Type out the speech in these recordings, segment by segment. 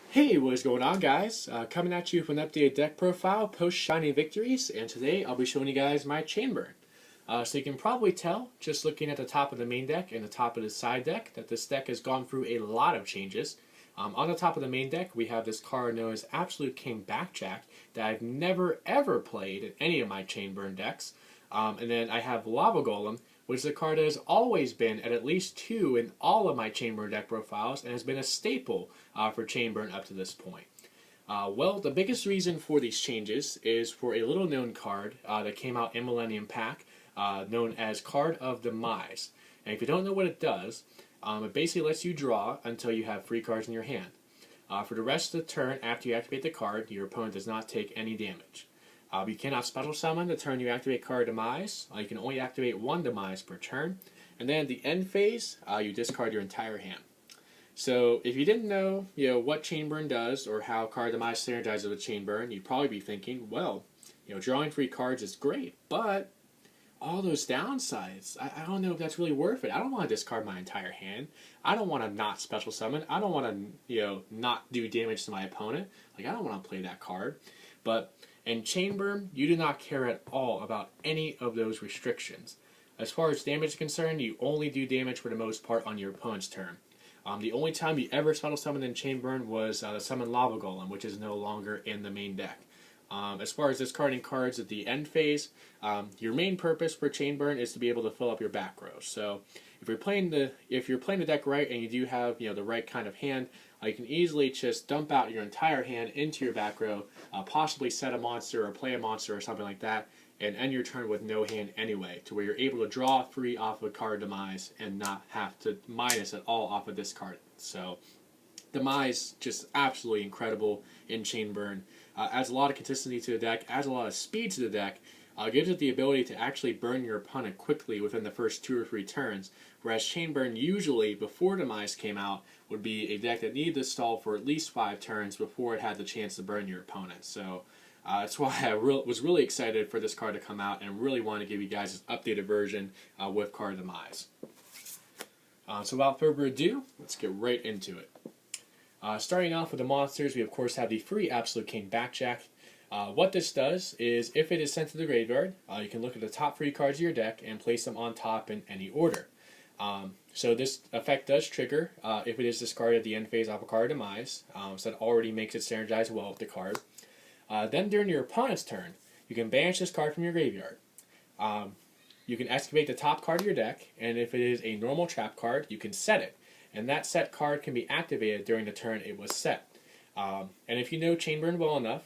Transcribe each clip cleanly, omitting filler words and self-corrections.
Hey, what is going on, guys? Coming at you with an updated deck profile post Shiny Victories, and today I'll be showing you guys my chain burn. So you can probably tell, just looking at the top of the main deck and the top of the side deck, that this deck has gone through a lot of changes. On the top of the main deck, we have this card known as Absolute King Backjack that I've never ever played in any of my chain burn decks. And then I have Lava Golem, which is a card that has always been at least 2 in all of my Chainburn deck profiles and has been a staple for Chainburn up to this point. Well, the biggest reason for these changes is for a little known card that came out in Millennium Pack known as Card of Demise. And if you don't know what it does, it basically lets you draw until you have 3 cards in your hand. For the rest of the turn after you activate the card, your opponent does not take any damage. You cannot special summon the turn you activate card Demise. You can only activate 1 Demise per turn. And then at the end phase, you discard your entire hand. So if you didn't know, what Chainburn does or how card Demise synergizes with Chainburn, you'd probably be thinking, well, drawing 3 cards is great, but all those downsides, I don't know if that's really worth it. I don't want to discard my entire hand. I don't want to not special summon. I don't want to, not do damage to my opponent. I don't want to play that card. But in Chainburn, you do not care at all about any of those restrictions. As far as damage is concerned, you only do damage for the most part on your opponent's turn. The only time you ever special summoned in Chainburn was the summon Lava Golem, which is no longer in the main deck. As far as discarding cards at the end phase, your main purpose for Chainburn is to be able to fill up your back row. So if you're playing the deck right and you do have the right kind of hand, you can easily just dump out your entire hand into your back row, possibly set a monster or play a monster or something like that, and end your turn with no hand anyway, to where you're able to draw 3 off of card Demise and not have to minus at all off of discard. So Demise, just absolutely incredible in Chainburn. Adds a lot of consistency to the deck, adds a lot of speed to the deck, gives it the ability to actually burn your opponent quickly within the first 2 or 3 turns, whereas Chainburn usually, before Demise came out, would be a deck that needed to stall for at least 5 turns before it had the chance to burn your opponent. So that's why I was really excited for this card to come out and really want to give you guys this updated version with card Demise. So without further ado, let's get right into it. Starting off with the monsters, we of course have the free Absolute King Backjack. What this does is, if it is sent to the graveyard, you can look at the top 3 cards of your deck and place them on top in any order. So this effect does trigger if it is discarded at the end phase off a card Demise, so that already makes it synergize well with the card. Then during your opponent's turn, you can banish this card from your graveyard. You can excavate the top card of your deck, and if it is a normal trap card, you can set it. And that set card can be activated during the turn it was set. And if you know Chainburn well enough,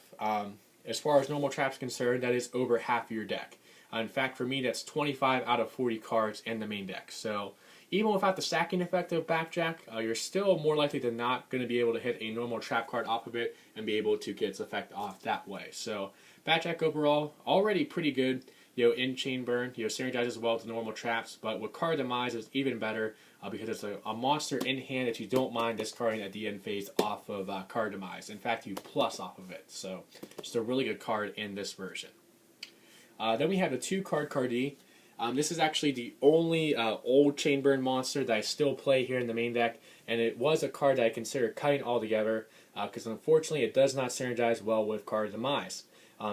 as far as normal traps concerned, that is over half of your deck. In fact, for me, that's 25 out of 40 cards in the main deck. So even without the stacking effect of Backjack, you're still more likely than not going to be able to hit a normal trap card off of it and be able to get its effect off that way. So Backjack overall, already pretty good. In Chainburn, synergizes well with the normal traps, but with card Demise is even better because it's a monster in hand that you don't mind discarding at the end phase off of card Demise. In fact, you plus off of it, so just a really good card in this version. Then we have the 2 card Cardi. This is actually the only old Chainburn monster that I still play here in the main deck, and it was a card that I considered cutting altogether because unfortunately it does not synergize well with card Demise.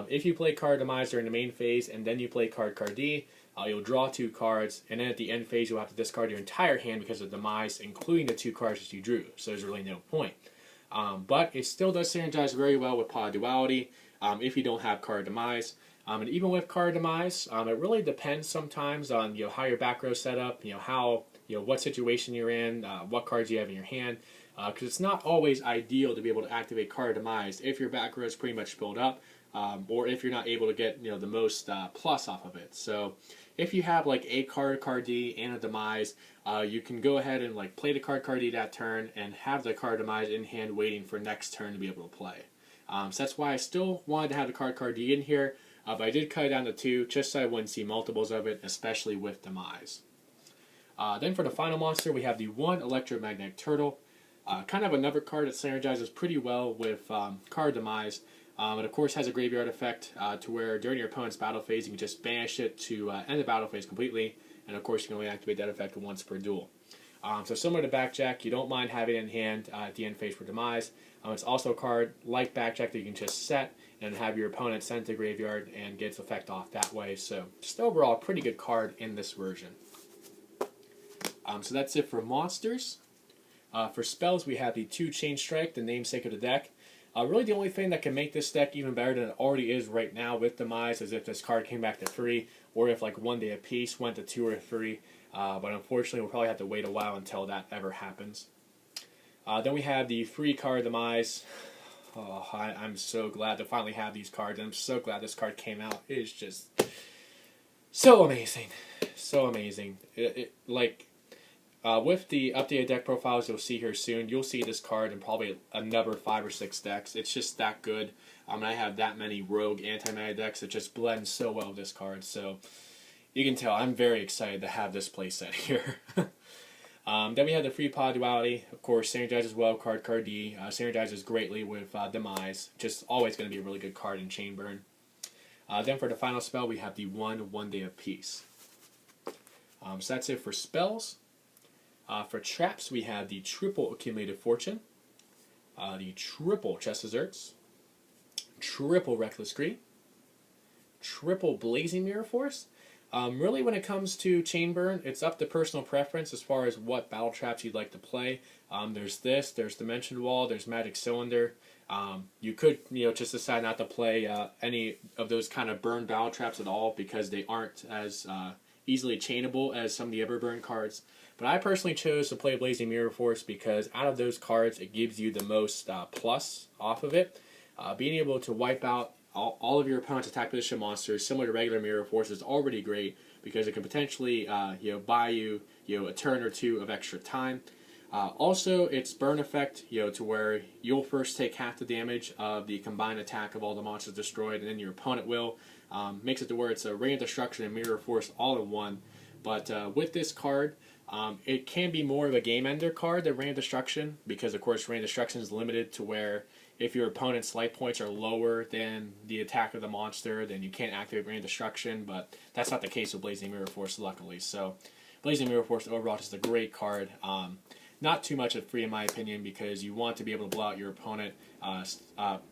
If you play card Demise during the main phase and then you play card Cardi, you'll draw 2 cards, and then at the end phase you'll have to discard your entire hand because of Demise, including the 2 cards that you drew, so there's really no point. But it still does synergize very well with Pod Duality if you don't have card Demise. And even with card Demise, it really depends sometimes on how your back row is set up, how what situation you're in, what cards you have in your hand, because it's not always ideal to be able to activate card Demise if your back row is pretty much filled up. Or if you're not able to get the most plus off of it. So if you have like a card Cardi and a Demise, you can go ahead and play the card Cardi that turn and have the card Demise in hand waiting for next turn to be able to play. So that's why I still wanted to have the card Cardi in here, but I did cut it down to 2 just so I wouldn't see multiples of it, especially with Demise. Then for the final monster, we have the 1 Electromagnetic Turtle. Kind of another card that synergizes pretty well with card Demise. It of course has a graveyard effect to where during your opponent's battle phase you can just banish it to end the battle phase completely, and of course you can only activate that effect once per duel. So similar to Backjack, you don't mind having it in hand at the end phase for Demise. It's also a card like Backjack that you can just set and have your opponent send to graveyard and get its effect off that way. So just overall, a pretty good card in this version. So that's it for monsters. For spells, we have the 2 Chain Strike, the namesake of the deck. Really the only thing that can make this deck even better than it already is right now with Demise is if this card came back to 3, or if like 1 Day of Peace went to 2 or 3. But unfortunately, we'll probably have to wait a while until that ever happens. Then we have the free card Demise. Oh, I'm so glad to finally have these cards. I'm so glad this card came out. It is just so amazing. So amazing. With the updated deck profiles you'll see here soon, you'll see this card in probably another 5 or 6 decks. It's just that good. I have that many rogue anti-mana decks that just blend so well with this card. So you can tell I'm very excited to have this playset here. Then we have the free pod duality. Of course, synergizes well, card D. Synergizes greatly with Demise. Just always going to be a really good card in Chainburn. Then for the final spell, we have the 1 Day of Peace. So that's it for spells. For traps, we have the triple Accumulated Fortune, the triple Chest Desserts, triple Reckless Greed, triple Blazing Mirror Force. Really, when it comes to Chainburn, it's up to personal preference as far as what battle traps you'd like to play. There's Dimension Wall, there's Magic Cylinder. You could, just decide not to play any of those kind of burn battle traps at all because they aren't as easily chainable as some of the other burn cards. But I personally chose to play Blazing Mirror Force because out of those cards, it gives you the most plus off of it. Being able to wipe out all of your opponent's attack position monsters, similar to regular Mirror Force, is already great because it can potentially buy you a turn or 2 of extra time. Also, its burn effect, to where you'll first take half the damage of the combined attack of all the monsters destroyed, and then your opponent will. Makes it to where it's a Rain of Destruction and Mirror Force all in one. But with this card, it can be more of a game ender card than Rain of Destruction because, of course, Rain of Destruction is limited to where if your opponent's life points are lower than the attack of the monster, then you can't activate Rain of Destruction. But that's not the case with Blazing Mirror Force, luckily. So Blazing Mirror Force overall is a great card. Not too much of free in my opinion because you want to be able to blow out your opponent,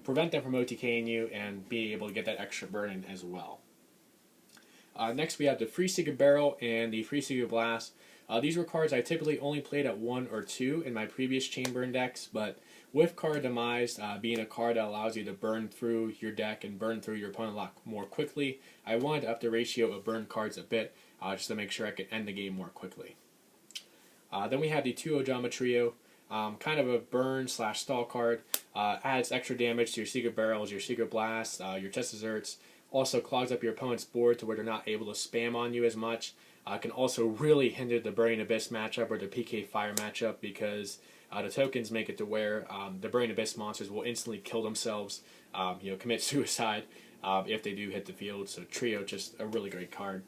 prevent them from OTKing you, and be able to get that extra burn in as well. Next we have the Free Secret Barrel and the Free Secret Blast. These were cards I typically only played at 1 or 2 in my previous Chainburn decks, but with card Demise being a card that allows you to burn through your deck and burn through your opponent a lot more quickly, I wanted to up the ratio of burn cards a bit just to make sure I could end the game more quickly. Then we have the 2 Ojama Trio, kind of a burn / stall card. Adds extra damage to your Secret Barrels, your Secret Blasts, your Chest Desserts. Also clogs up your opponent's board to where they're not able to spam on you as much. Can also really hinder the Burning Abyss matchup or the PK Fire matchup because the tokens make it to where the Burning Abyss monsters will instantly kill themselves, commit suicide if they do hit the field. So Trio, just a really great card.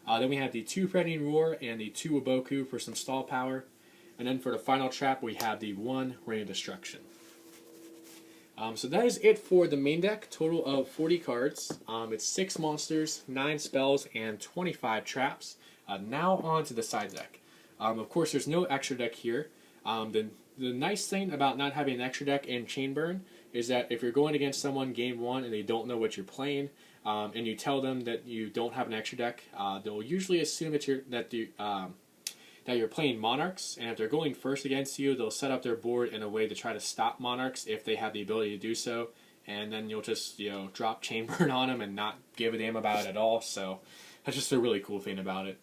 Then we have the 2 Threatening Roar and the 2 Waboku for some stall power. And then for the final trap, we have the 1 Rain of Destruction. So that is it for the main deck. Total of 40 cards. It's 6 monsters, 9 spells, and 25 traps. Now on to the side deck. Of course, there's no extra deck here. The nice thing about not having an extra deck in Chainburn is that if you're going against someone game 1 and they don't know what you're playing, and you tell them that you don't have an extra deck, they'll usually assume that you're playing Monarchs, and if they're going first against you, they'll set up their board in a way to try to stop Monarchs if they have the ability to do so, and then you'll just drop Chainburn on them and not give a damn about it at all. So that's just a really cool thing about it.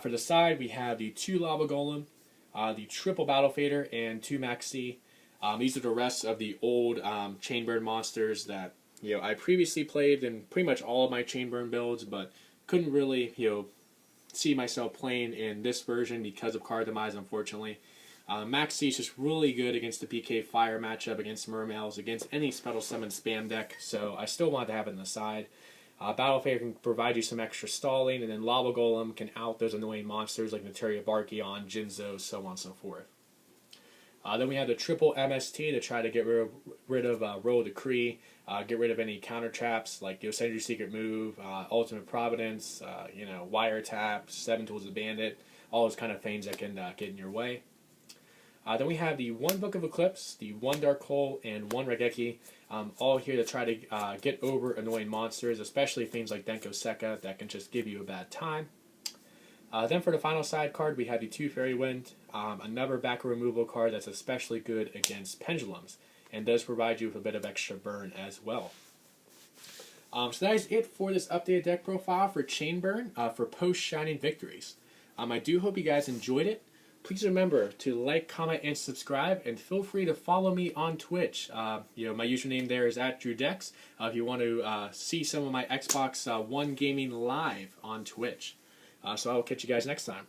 For the side, we have the 2 Lava Golem, the triple Battle Fader, and 2 Maxi. These are the rest of the old Chainburn monsters that I previously played in pretty much all of my Chainburn builds, but couldn't really see myself playing in this version because of card Demise, unfortunately. Maxi is just really good against the PK Fire matchup, against Mermails, against any Special Summon spam deck, so I still want to have it on the side. Battle Fader can provide you some extra stalling, and then Lava Golem can out those annoying monsters like Materia Barkion, Jinzo, so on and so forth. Then we have the triple MST to try to get rid of Royal Decree, get rid of any counter traps like Send Your Secret Move, Ultimate Providence, Wiretap, 7 Tools of the Bandit, all those kind of things that can get in your way. Then we have the one Book of Eclipse, the one Dark Hole, and one Raigeki, all here to try to get over annoying monsters, especially things like Denko Sekka that can just give you a bad time. Then for the final side card, we have the two Fairy Wind, another back removal card that's especially good against pendulums, and does provide you with a bit of extra burn as well. So that is it for this updated deck profile for Chain Burn for post-Shining Victories. I do hope you guys enjoyed it. Please remember to like, comment, and subscribe, and feel free to follow me on Twitch. My username there is @DrewDex. If you want to see some of my Xbox One gaming live on Twitch. So I will catch you guys next time.